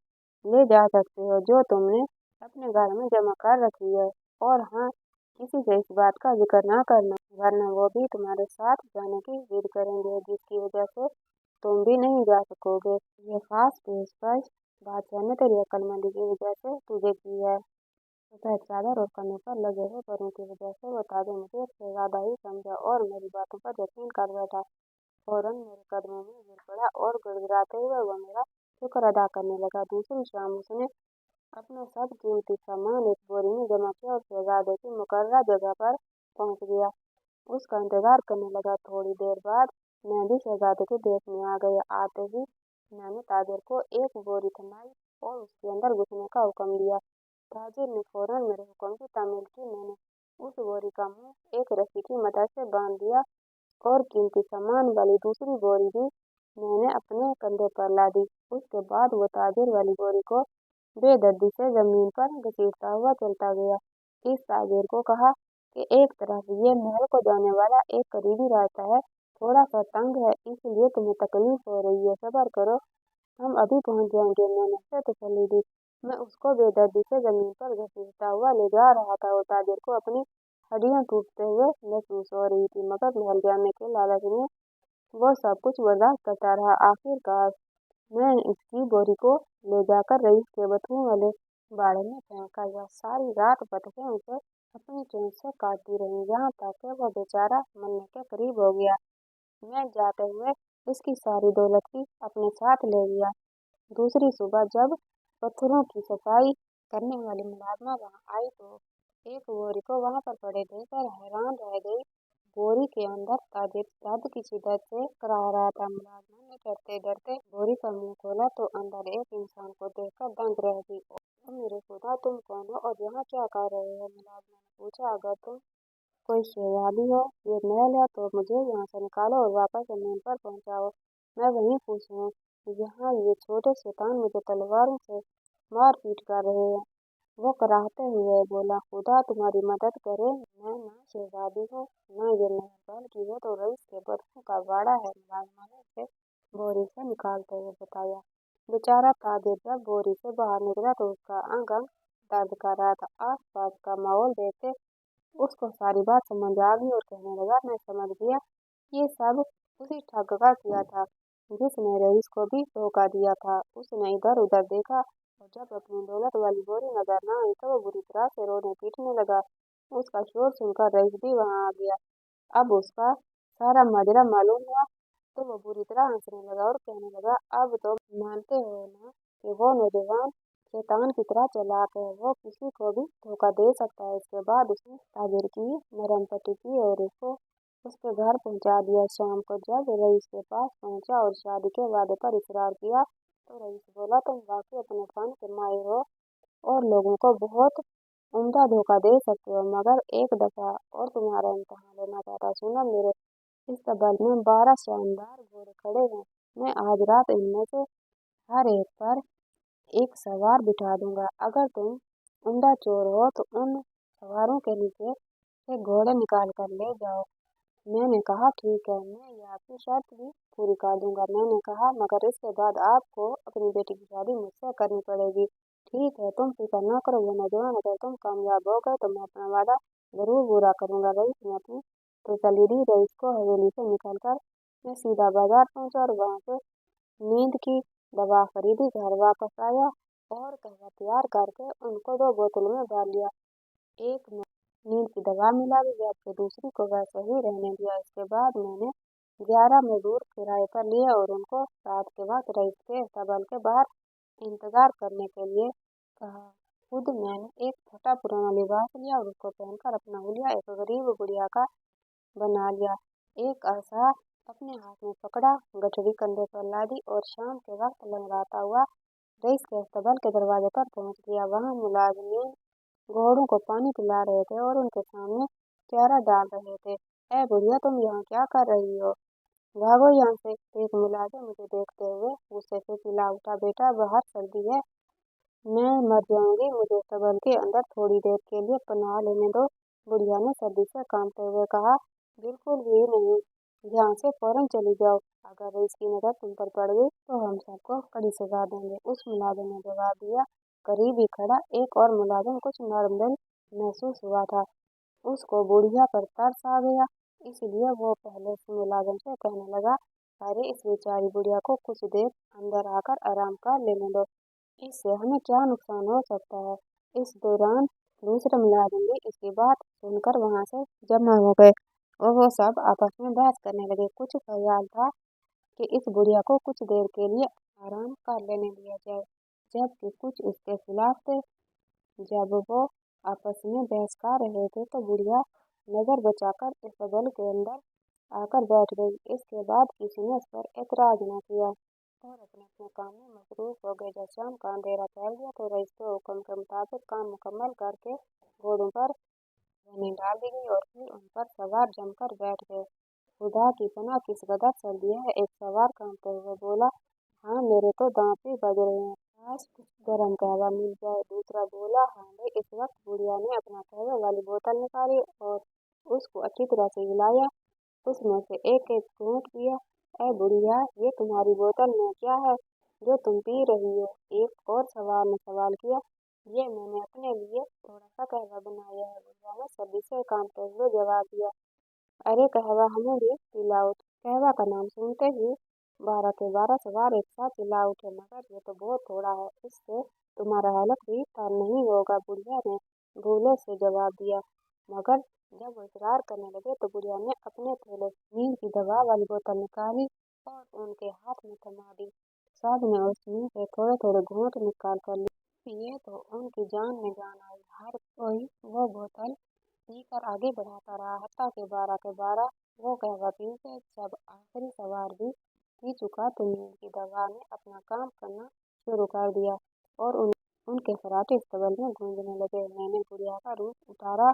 ले जा सकते हो जो तुमने अपने घर में जमा कर रखी है। और हाँ, किसी से इस बात का जिक्र ना करना, वरना वो भी तुम्हारे साथ जाने की जिद करेंगे, जिसकी वजह से तुम भी नहीं जा सकोगे। ये खास पेशकश बादशाह ने तेरी अक्लमंदी की वजह से तुझे की है। सफेद चादर और कन्नों पर लगे हुए परों की वजह से वो ताजे मुझे इससे ज्यादा ही समझा और मेरी बातों पर यकीन कर बैठा। फौरन मेरे कदमों में गिर पड़ा और गिड़गिड़ाते हुए वो मेरा शुक्र अदा करने लगा। दूसरी शाम उसने अपना सब कीमती सामान एक बोरी में जमा किया और शहजादे की मुकर्रर जगह पर पहुंच गया। उसका इंतजार करने लगा। थोड़ी देर बाद मैं भी शहजादे के देश में आ गया। आते ही मैंने ताजिर को एक बोरी थमाई और उसके अंदर घुसने का हुक्म दिया। ताजिर ने फौरन मेरे हुक्म की तामील की। मैंने उस बोरी का मुंह एक रस्सी की मदद से बांध दिया और कीमती सामान वाली दूसरी बोरी भी मैंने अपने कंधे पर ला दी। उसके बाद वो ताजिर वाली बोरी को बेदर्दी से जमीन पर घसीटता हुआ चलता गया। इस ताजिर को कहा कि एक तरफ ये महल को जाने वाला एक करीबी रास्ता है, थोड़ा सा तंग है, इसलिए तुम्हें तकलीफ हो रही है, सब्र करो, हम अभी पहुंच जाएंगे। मैंने उसे तसल्ली दी। मैं उसको बेदर्दी से जमीन पर घसीटता हुआ ले जा रहा था और ताजिर को अपनी हड्डियां टूटते हुए महसूस हो रही थी, मगर महल जाने के लालच में वो सब कुछ बर्दाश्त करता रहा। आखिरकार मैं इसकी बोरी को ले जाकर रईस के बथुओं वाले बाड़े में फेंका। यह सारी रात बतखें उसे अपनी चोंच से काटती रहीं, यहाँ तक कि वह बेचारा मरने के करीब हो गया। मैं जाते हुए इसकी सारी दौलत भी अपने साथ ले गया। दूसरी सुबह जब पत्थरों की सफाई करने वाली मुलाजमा वहां आई तो एक बोरी को वहां पर पड़े देखकर हैरान रह गई। बोरी के अंदर ताजिर दर्द की शिद्दत से कराह रहा था। मुलाजमा ने डरते डरते बोरी का मुंह खोला तो अंदर एक इंसान को देखकर दंग रह गई। "ओ मेरे खुदा, तुम कौन हो और यहाँ क्या कर रहे हो?" मुलाजमा ने पूछा। "अगर तुम कोई शहजादी हो, ये महल है, तो मुझे यहाँ से निकालो और वापस जमीन पर पहुँचाओ। मैं वहीं खुश हूँ। यहाँ ये छोटे शैतान मुझे तलवारों से मार पीट कर रहे हैं।" वो कराहते हुए बोला, "खुदा तुम्हारी मदद करे, मैं ना शहजादी हूँ ना ये महल, बल्कि वो तो रईस के बच्चों का बाड़ा है।" मुलाजमा ने उसे बोरी से निकालते हुए बताया। बेचारा ताजिर जब बोरी से बाहर निकला तो उसका अंग अंग दर्द कर रहा था। आस पास का माहौल देखते उसको सारी बात समझ आ गई और कहने लगा, "मैं समझ गया, ये सब उसी ठग का किया था जिसने रईस को भी धोखा दिया था।" उसने इधर उधर देखा और जब अपनी दौलत वाली बोरी नजर न आई तो वो बुरी तरह से रोने पीटने लगा। उसका शोर सुनकर रईस भी वहां आ गया। अब उसका सारा माजरा मालूम हुआ तो वो बुरी तरह हंसने लगा और कहने लगा, "अब तो मानते हो ना कि वो नौजवान शैतान की तरह चालाक है, वो किसी को भी धोखा दे सकता है।" इसके बाद उसने ताजिर की नरम पट्टी की और उसको उसके घर पहुंचा दिया। शाम को जब रईस के पास पहुंचा और शादी के वादे पर इसरार किया तो रईस बोला, "तुम वाकई अपने फन के माहिर हो और लोगों को बहुत उम्दा धोखा दे सकते हो, मगर एक दफा और तुम्हारा इम्तहान लेना चाहता। सुनो, मेरे इस्तबल में 12 शानदार घोड़े खड़े हैं। मैं आज रात इनमें से हर एक पर एक सवार बिठा दूंगा। अगर तुम उम्दा चोर हो तो उन सवारों के नीचे से घोड़े निकाल कर ले जाओ।" मैंने कहा, "ठीक है, मैं ये आपकी शर्त भी पूरी कर दूंगा।" मैंने कहा, "मगर इसके बाद आपको अपनी बेटी की शादी मुझसे करनी पड़ेगी।" "ठीक है, तुम फिक्र न करो।" वो नौजवान, "अगर तुम कामयाब हो गए तो मैं अपना वादा जरूर पूरा करूंगा।" रईस ने अपनी तसल्ली दी। रईस को हवेली से निकलकर मैं सीधा बाजार पहुंचा और वहां से नींद की दवा खरीदी। घर वापस आया और कहवा तैयार करके उनको 2 बोतलों में डाल लिया। एक में नींद की दवा मिला दी जबकि दूसरी को वैसे ही रहने दिया। इसके बाद मैंने 11 मजदूर किराए पर लिए और उनको रात के वक्त रईस के अस्तबल के बाहर इंतजार करने के लिए कहा। खुद मैंने एक फटा पुराना लिबास लिया और उसको पहनकर अपना हुलिया एक गरीब बुढ़िया का बना लिया। एक अरसा अपने हाथ में पकड़ा, गठरी कंधे पर लादी और शाम के वक्त लंगड़ाता हुआ रईस के अस्तबल के दरवाजे पर पहुंच गया। वहां मुलाजिमीन घोड़ों को पानी पिला रहे थे और उनके सामने चारा डाल रहे थे। "ए बुढ़िया, तुम यहाँ क्या कर रही हो? भागो यहाँ से!" एक मुलाजिम मुझे देखते हुए गुस्से से चिल्ला उठा। "बेटा, बाहर सर्दी है, मैं मर जाऊंगी, मुझे अस्तबल के अंदर थोड़ी देर के लिए पनाह लेने दो।" बुढ़िया ने सर्दी से कांपते हुए कहा। "बिल्कुल भी नहीं, यहाँ से फौरन चली जाओ। अगर रईस की नजर तुम पर पड़ गई तो हम सबको कड़ी सजा देंगे।" उस मुलाजिम ने जवाब दिया। करीब ही खड़ा एक और मुलाजिम कुछ नरम महसूस हुआ था। उसको बुढ़िया पर तरस आ गया, इसलिए वो पहले से मुलाजिम से कहने लगा, "अरे, इस बेचारी बुढ़िया को कुछ देर अंदर आकर आराम कर लेने दो, इससे हमें क्या नुकसान हो सकता है।" इस दौरान दूसरे मुलाजिम भी इसी बात सुनकर वहां से जमा हो गए और वो सब आपस में बहस करने लगे। कुछ ख्याल था कि इस बुढ़िया को कुछ देर के लिए आराम कर लेने दिया जाए, जबकि कुछ इसके खिलाफ थे। जब वो आपस में बहस कर रहे थे तो बुढ़िया नजर बचाकर अस्तबल के अंदर आकर बैठ गई। इसके बाद किसी ने इस पर एतराज न किया और अपने अपने काम में मसरूफ हो गए। जब शाम का अंधेरा फैल गया तो रईस के हुक्म के मुताबिक काम मुकम्मल करके घोड़ों पर रनी डाल दी गई और फिर उन पर सवार जमकर बैठ गए। खुदा की पनाह, किस कदर सर्दी है, एक सवार कांपते हुए बोला। हाँ, मेरे तो दांत भी बज रहे हैं, काश कुछ गर्म कहवा मिल जाए। दूसरा बोला, हाँ भाई। इस वक्त बुढ़िया ने अपना कहवे वाली बोतल निकाली और उसको अच्छी तरह से हिलाया। उसमें से एक एक घूंट पिया। ऐ बुढ़िया, ये तुम्हारी बोतल में क्या है जो तुम पी रही हो? एक और सवार ने सवाल किया। ये मैंने अपने लिए थोड़ा सा कहवा बनाया है, बुढ़िया ने सर्दी से कांपते हुए जवाब दिया। अरे कहवा हमें भी पिलाओ। कहवा का नाम सुनते ही 12 के 12 सवार एक साथ चिल्ला उठे। मगर ये तो बहुत थोड़ा है, इससे तुम्हारा हालत भी पार नहीं होगा, बुढ़िया ने भूले से जवाब दिया। मगर जब वो इकरार करने लगे तो बुढ़िया ने अपने थैले से नींद की दवा वाली बोतल निकाली और उनके हाथ में थमा दी। सब ने उसमें से थोड़े थोड़े घूंट निकाल कर लिए। ये तो उनकी जान में जान आई। हर कोई वो बोतल पीकर आगे बढ़ाता रहा, हत्ता के 12 के 12 वो कहवा पी गए। जब आखिरी सवार भी पी चुका तो नींद की दवा ने अपना काम करना शुरू कर दिया और उनके खर्राटे अस्तबल में गूंजने लगे। मैंने बुढ़िया का रूप उतारा,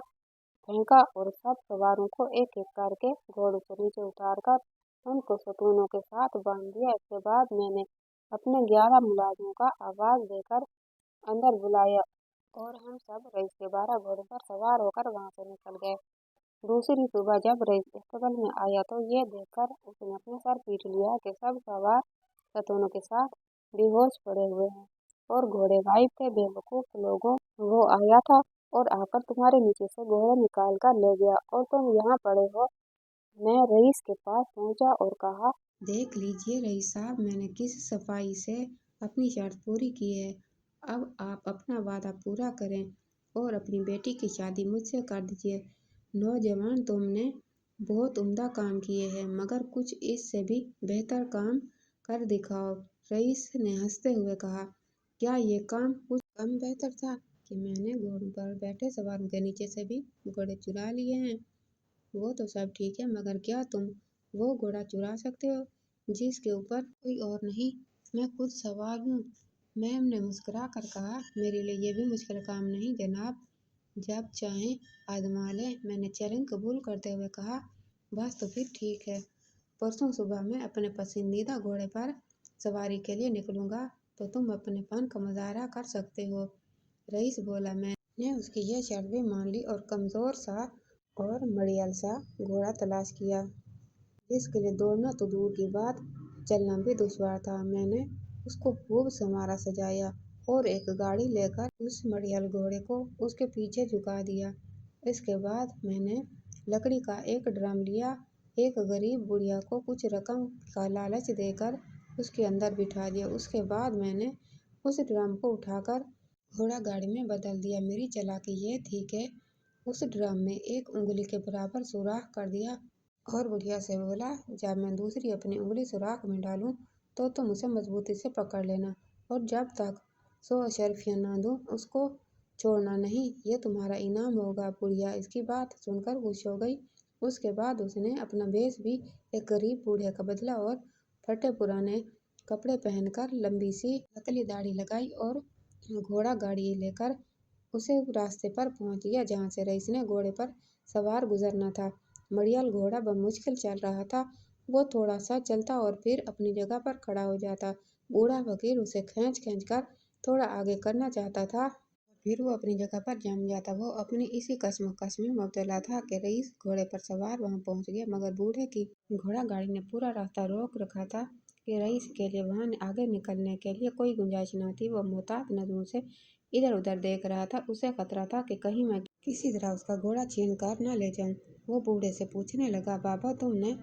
फेंका और सब सवारों को एक एक करके घोड़ों से नीचे उतारकर उनको सतूनों के साथ बांध दिया। इसके बाद मैंने अपने 11 मुलाजिमों का आवाज देकर अंदर बुलाया और हम सब रईस के 12 घोड़ों पर सवार होकर वहां से निकल गए। दूसरी सुबह जब रईस अस्तबल में आया तो ये देखकर उसने अपने सर पीट लिया कि सब सवार सतूनों के साथ बेहोश पड़े हुए हैं और घोड़े गायब थे। बेवकूफ लोगों, वो आया था और आकर तुम्हारे नीचे से घोड़े निकाल कर ले गया और तुम यहाँ पड़े हो। मैं रईस के पास पहुंचा और कहा, देख लीजिए रईस साहब, मैंने किस सफाई से अपनी शर्त पूरी की है। अब आप अपना वादा पूरा करें और अपनी बेटी की शादी मुझसे कर दीजिए। नौजवान, तुमने बहुत उम्दा काम किए हैं, मगर कुछ इससे भी बेहतर काम कर दिखाओ। रईस ने हंसते हुए कहा, क्या ये काम कुछ कम बेहतर था कि मैंने घोड़ों पर बैठे सवारों के नीचे से भी घोड़े चुरा लिए हैं? वो तो सब ठीक है, मगर क्या तुम वो घोड़ा चुरा सकते हो जिसके ऊपर कोई और नहीं? मैं खुद सवार हूँ। मैम ने मुस्कुरा कर कहा, मेरे लिए ये भी मुश्किल काम नहीं जनाब, जब चाहें आजमा लें। मैंने चैलेंज कबूल करते हुए कहा, बस तो फिर ठीक है। परसों सुबह मैं अपने पसंदीदा घोड़े पर सवारी के लिए निकलूंगा, तो तुम अपने फन का मुजाहरा कर सकते हो। रईस बोला। मैंने उसकी यह शर्त भी मान ली और कमजोर सा और मड़ियल सा घोड़ा तलाश किया, जिसके लिए दौड़ना तो दूर की बात, चलना भी दुश्वार था। मैंने उसको खूब संवारा सजाया और एक गाड़ी लेकर उस मड़ियल घोड़े को उसके पीछे झुका दिया। इसके बाद मैंने लकड़ी का एक ड्रम लिया, एक गरीब बुढ़िया को कुछ रकम का लालच देकर उसके अंदर बिठा दिया। उसके बाद मैंने उस ड्रम को उठाकर घोड़ा गाड़ी में बदल दिया। मेरी चालाकी ये थी कि उस ड्रम में एक उंगली के बराबर सुराख कर दिया और बुढ़िया से बोला, जब मैं दूसरी अपनी उंगली सुराख में डालूं तो तुम उसे मजबूती से पकड़ लेना और जब तक 100 अशर्फियाँ ना दूं उसको छोड़ना नहीं, ये तुम्हारा इनाम होगा। बुढ़िया इसकी बात सुनकर खुश हो गई। उसके बाद उसने अपना भेष भी एक गरीब बूढ़े का बदला और फटे पुराने कपड़े पहनकर लंबी सी पतली दाढ़ी लगाई और घोड़ा गाड़ी लेकर उसे रास्ते पर पहुंच गया जहाँ से रईस ने घोड़े पर सवार गुजरना था। मड़ियल घोड़ा बमुश्किल चल रहा था। वो थोड़ा सा चलता और फिर अपनी जगह पर खड़ा हो जाता। बूढ़ा फकीर उसे खींच खींच कर थोड़ा आगे करना चाहता था, फिर वो अपनी जगह पर जम जाता। वो अपनी इसी कश्मकश में मुब्तला था कि रईस घोड़े पर सवार वहां पहुंच गया, मगर बूढ़े की घोड़ा गाड़ी ने पूरा रास्ता रोक रखा था कि रईस के लिए वहां आगे निकलने के लिए कोई गुंजाइश न थी। वो मुहतात नजरों से इधर उधर देख रहा था। उसे खतरा था कि कहीं मैं किसी तरह उसका घोड़ा छीन कर न ले जाऊं। वो बूढ़े से पूछने लगा, बाबा, तुमने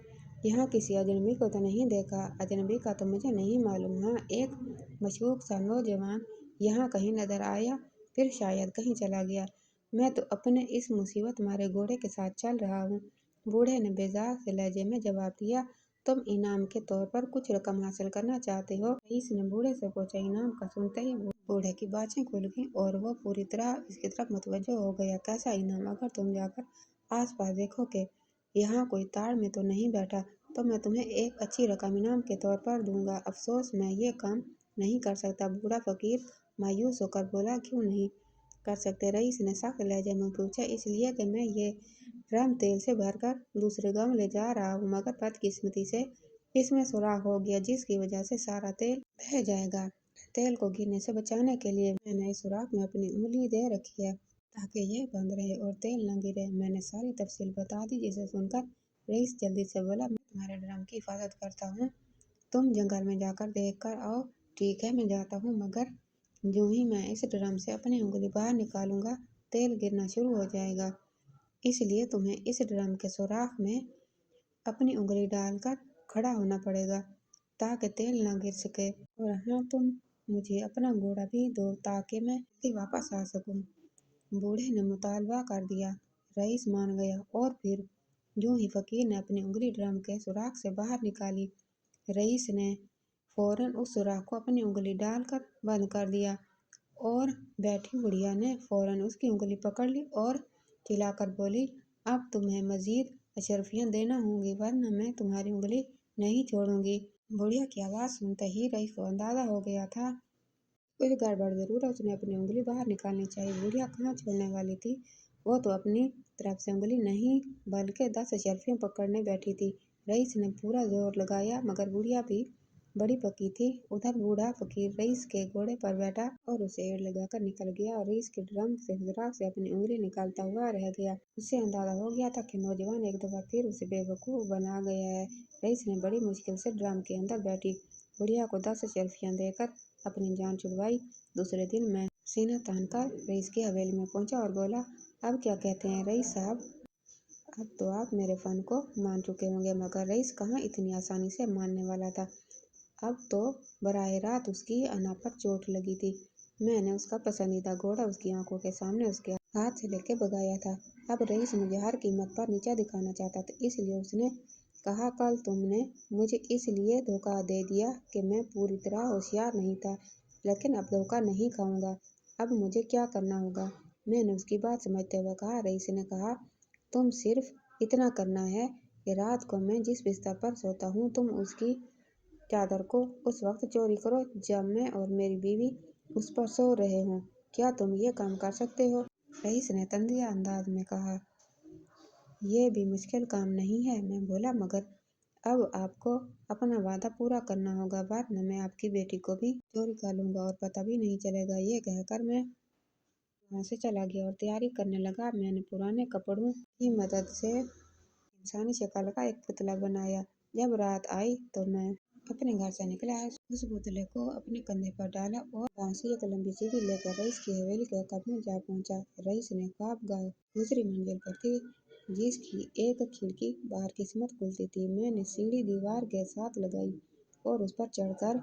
यहाँ किसी अजनबी को तो नहीं देखा? अजनबी का तो मुझे नहीं मालूम। हाँ, एक मशकूक सा नौजवान यहाँ कहीं नजर आया, फिर शायद कहीं चला गया। मैं तो अपने इस मुसीबत मारे घोड़े के साथ चल रहा हूँ। बूढ़े ने बेजार से लहजे में जवाब दिया, तुम इनाम के तौर पर कुछ रकम हासिल करना चाहते हो? रईस ने बूढ़े से पूछा। इनाम का सुनते ही बूढ़े की बातें खुल गईं और वो पूरी तरह इसकी तरफ मुतवज्जो हो गया। कैसा इनाम? अगर तुम जाकर आस पास देखो कि यहाँ कोई ताड़ में तो नहीं बैठा, तो मैं तुम्हें एक अच्छी रकम इनाम के तौर पर दूंगा। अफसोस मैं ये काम नहीं कर सकता। बूढ़ा फकीर मायूस होकर बोला, क्यों नहीं कर सकते? रईस ने सख्त लहजे में पूछा। इसलिए कि मैं ये ड्रम तेल से भरकर दूसरे गांव ले जा रहा हूँ, मगर बदकिस्मती से इसमें सुराख हो गया, जिसकी वजह से सारा तेल बह जाएगा। तेल को गिरने से बचाने के लिए मैंने इस सुराख में अपनी उंगली दे रखी है, ताकि यह बंद रहे और तेल न गिरे। मैंने सारी तफसील बता दी, जिसे सुनकर रईस जल्दी से बोला, मैं तुम्हारे ड्रम की हिफाजत करता हूँ, तुम जंगल में जाकर देख कर आओ। ठीक है, मैं जाता हूँ, मगर यूं ही मैं इस ड्रम से अपनी उंगली बाहर निकालूंगा, तेल गिरना शुरू हो जाएगा। इसलिए तुम्हें इस ड्रम के सुराख में अपनी उंगली डालकर खड़ा होना पड़ेगा, ताकि तेल न गिर सके। और हाँ, तुम मुझे अपना घोड़ा भी दो, ताकि मैं जल्दी वापस आ सकूं। बूढ़े ने मुतालबा कर दिया। रईस मान गया, और फिर यूं ही फकीर ने अपनी उंगली ड्रम के सुराख से बाहर निकाली। रईस ने फौरन उस सुराख को अपनी उंगली डालकर बंद कर दिया, और बैठी बुढ़िया ने फौरन उसकी उंगली पकड़ ली और चिल्लाकर बोली, अब तुम्हें मजीद अशरफियाँ देना होंगी, वरना मैं तुम्हारी उंगली नहीं छोड़ूंगी। बुढ़िया की आवाज़ सुनते ही रईस को अंदाजा हो गया था, कुछ गड़बड़ जरूर है। उसने अपनी उंगली बाहर निकालनी चाहिए। बुढ़िया कहाँ छोड़ने वाली थी, वो तो अपनी तरफ से उंगली नहीं बल्कि 10 अशरफियाँ पकड़ने बैठी थी। रईस ने पूरा जोर लगाया, मगर बुढ़िया भी बड़ी पकी थी। उधर बूढ़ा फकीर रईस के घोड़े पर बैठा और उसे एड़ लगाकर निकल गया, और रईस के ड्रम से सुराख से अपनी उंगली निकालता हुआ रह गया। उसे अंदाजा हो गया था कि नौजवान एक दफा फिर उसे बेवकूफ बना गया है। रईस ने बड़ी मुश्किल से ड्रम के अंदर बैठी बुढ़िया को 10 अशरफियाँ देकर अपनी जान छुड़वाई। दूसरे दिन मैं सीना तानकर रईस की हवेली में पहुंचा और बोला, अब क्या कहते हैं रईस साहब? अब तो आप मेरे फन को मान चुके होंगे। मगर रईस कहाँ इतनी आसानी से मानने वाला था। अब तो बराह रात उसकी अना पर चोट लगी थी। मैंने उसका पसंदीदा घोड़ा उसकी आंखों के सामने उसके हाथ से लेके भगाया था। अब रईस मुझे हर कीमत पर नीचा दिखाना चाहता था, इसलिए उसने कहा, कल तुमने मुझे इसलिए धोखा दे दिया कि मैं पूरी तरह होशियार नहीं था, लेकिन अब धोखा नहीं खाऊंगा। अब मुझे क्या करना होगा? मैंने उसकी बात समझते हुए कहा। रईस ने कहा, तुम सिर्फ इतना करना है कि रात को मैं जिस बिस्तर पर सोता हूँ, तुम उसकी चादर को उस वक्त चोरी करो जब मैं और मेरी बीवी उस पर सो रहे हों। क्या तुम ये काम कर सकते हो? रईस ने तंजिया अंदाज में कहा, यह भी मुश्किल काम नहीं है। मैं बोला, मगर अब आपको अपना वादा पूरा करना होगा, वरना मैं आपकी बेटी को भी चोरी कर लूंगा और पता भी नहीं चलेगा। ये कहकर मैं वहां से चला गया और तैयारी करने लगा। मैंने पुराने कपड़ों की मदद से इंसानी शक्ल का एक पुतला बनाया। जब रात आई तो मैं अपने घर से निकला, उस पुतले को अपने कंधे पर डाला और वहां से एक लंबी सीढ़ी लेकर रईस की हवेली के कब में जा पहुंचा। रईस ने ख्वाबगाह दूसरी मंजिल पर थी, जिसकी एक खिड़की बाहर किस्मत खुलती थी। मैंने सीढ़ी दीवार के साथ लगाई और उस पर चढ़कर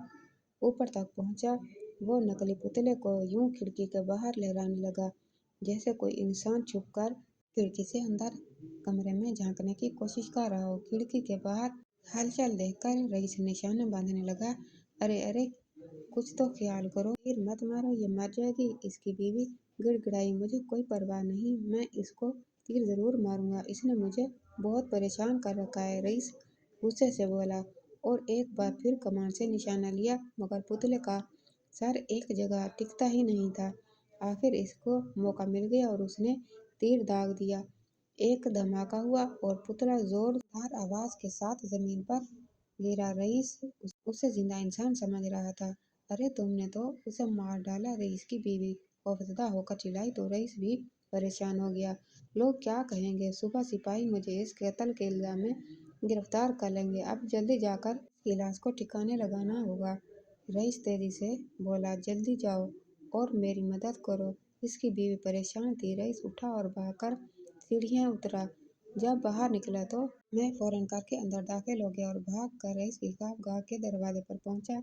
ऊपर तक पहुंचा। वो नकली पुतले को यूं खिड़की के बाहर लहराने लगा, जैसे कोई इंसान छुपकर खिड़की से अंदर कमरे में झांकने की कोशिश कर रहा हो। खिड़की के बाहर हलचल देखकर रईस निशाना बांधने लगा। अरे अरे, कुछ तो ख्याल करो, तीर मत मारो, ये मर जाएगी। इसकी बीवी गिड़गिड़ाई, मुझे कोई परवाह नहीं, मैं इसको तीर जरूर मारूंगा, इसने मुझे बहुत परेशान कर रखा है। रईस गुस्से से बोला और एक बार फिर कमान से निशाना लिया, मगर पुतले का सर एक जगह टिकता ही नहीं था। आखिर इसको मौका मिल गया और उसने तीर दाग दिया। एक धमाका हुआ और पुतला जोरदार आवाज के साथ जमीन पर गिरा। रईस उसे जिंदा इंसान समझ रहा था। अरे तुमने तो उसे मार डाला, रईस की बीवी खौफजदा होकर चिल्लाई तो रईस भी परेशान हो गया। लोग क्या कहेंगे? सुबह सिपाही मुझे इस कत्ल के इल्जाम में गिरफ्तार कर लेंगे। अब जल्दी जाकर इसकी लाश को ठिकाने लगाना होगा। रईस तेजी से बोला, जल्दी जाओ और मेरी मदद करो। इसकी बीवी परेशान थी। रईस उठा और भागकर सीढ़ियाँ उतरा। जब बाहर निकला तो मैं फौरन करके अंदर दाखिल हो गया और भाग कर रईस की ख्वाबगाह के दरवाजे पर पहुंचा।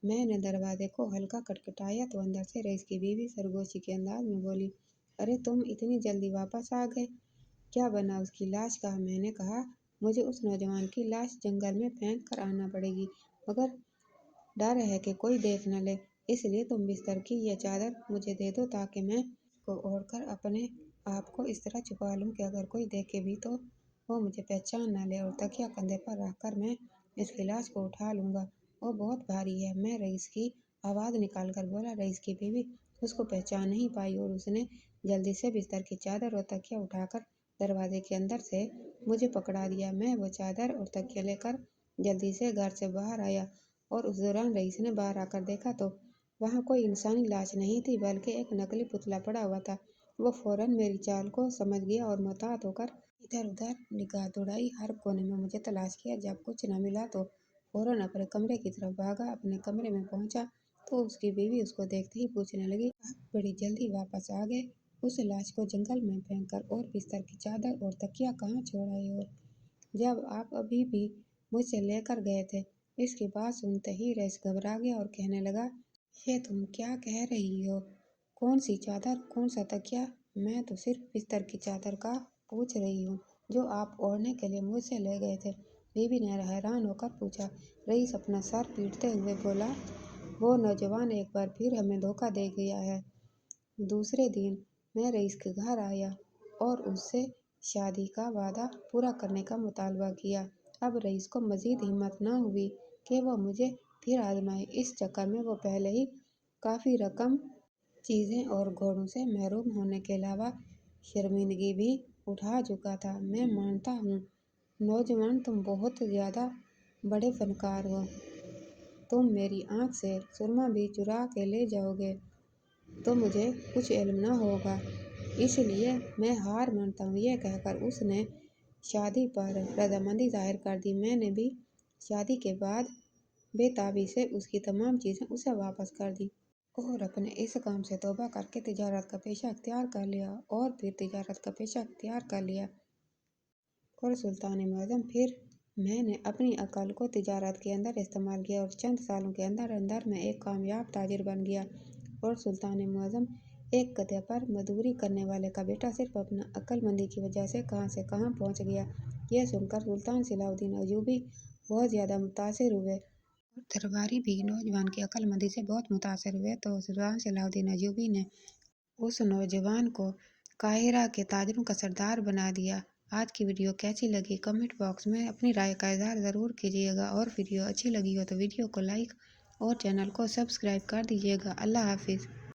मैंने दरवाजे को हल्का खटखटाया तो अंदर से रईस की बीवी सरगोशी के अंदाज में बोली, अरे तुम इतनी जल्दी वापस आ गए, क्या बना उसकी लाश का? मैंने कहा, मुझे उस नौजवान की लाश जंगल में फेंक कर आना पड़ेगी, मगर डर है कि कोई देख न ले, इसलिए तुम बिस्तर की ये चादर मुझे दे दो, ताकि मैं इसको ओढ़कर अपने आप को इस तरह छुपा लूं कि अगर कोई देखे भी तो वो मुझे पहचान ना ले, और तकिया कंधे पर रखकर मैं इसकी लाश को उठा लूंगा। वो बहुत भारी है। मैं रईस की आवाज निकालकर बोला। रईस की बीवी उसको पहचान नहीं पाई और उसने जल्दी से बिस्तर की चादर और तकिया उठाकर दरवाजे के अंदर से मुझे पकड़ा दिया। मैं वो चादर और तकिया लेकर जल्दी से घर से बाहर आया और उस दौरान रईस ने बाहर आकर देखा तो वहाँ कोई इंसानी लाश नहीं थी, बल्कि एक नकली पुतला पड़ा हुआ था। वो फौरन मेरी चाल को समझ गया और मुहतात होकर इधर उधर निगाह दौड़ाई। हर कोने में मुझे तलाश किया। जब कुछ न मिला तो फौरन अपने कमरे की तरफ भागा। अपने कमरे में पहुंचा तो उसकी बीवी उसको देखते ही पूछने लगी, आप बड़ी जल्दी वापस आ गए, उस लाश को जंगल में फेंककर, और बिस्तर की चादर और तकिया कहाँ छोड़ आए हो, जब आप अभी भी मुझसे लेकर गए थे। इसकी बात सुनते ही रईस घबरा गया और कहने लगा, ये तुम क्या कह रही हो? कौन सी चादर, कौन सा तकिया? मैं तो सिर्फ बिस्तर की चादर का पूछ रही हूँ जो आप ओढ़ने के लिए मुझसे ले गए थे। बीबी ने हैरान होकर पूछा। रईस अपना सर पीटते हुए बोला, वो नौजवान एक बार फिर हमें धोखा दे गया है। दूसरे दिन मैं रईस के घर आया और उससे शादी का वादा पूरा करने का मुतालबा किया। अब रईस को मजीद हिम्मत न हुई कि वो मुझे फिर आजमाए। इस चक्कर में वो पहले ही काफ़ी रकम, चीज़ें और घोड़ों से महरूम होने के अलावा शर्मिंदगी भी उठा चुका था। मैं मानता हूँ नौजवान, तुम बहुत ज़्यादा बड़े फनकार हो। तुम मेरी आँख से सुरमा भी चुरा के ले जाओगे तो मुझे कुछ इल्म न होगा, इसलिए मैं हार मानता हूँ। यह कहकर उसने शादी पर रजामंदी जाहिर कर दी। मैंने भी शादी के बाद बेताबी से उसकी तमाम चीज़ें उसे वापस कर दी और अपने इस काम से तौबा करके तिजारत का पेशा अख्तियार कर लिया और फिर तिजारत का पेशा अख्तियार कर लिया। और सुल्तान मुअज़्ज़म, फिर मैंने अपनी अकल को तिजारत के अंदर इस्तेमाल किया और चंद सालों के अंदर अंदर मैं एक कामयाब ताजिर बन गया। और सुल्तान मुअज़्ज़म, एक गधे पर मजदूरी करने वाले का बेटा सिर्फ अपना अक्लमंदी की वजह से कहाँ पहुँच गया। यह सुनकर सुल्तान सलाहुद्दीन अय्यूबी बहुत ज़्यादा मुतासिर हुए और दरबारी भी नौजवान की अक्लमंदी से बहुत मुतासिर हुए। तो सुल्तान सलाहुद्दीन अय्यूबी ने उस नौजवान को काहिरा के ताजरों का सरदार बना दिया। आज की वीडियो कैसी लगी कमेंट बॉक्स में अपनी राय का इज़हार ज़रूर कीजिएगा, और वीडियो अच्छी लगी हो तो वीडियो को लाइक और चैनल को सब्सक्राइब कर दीजिएगा। अल्लाह हाफिज़।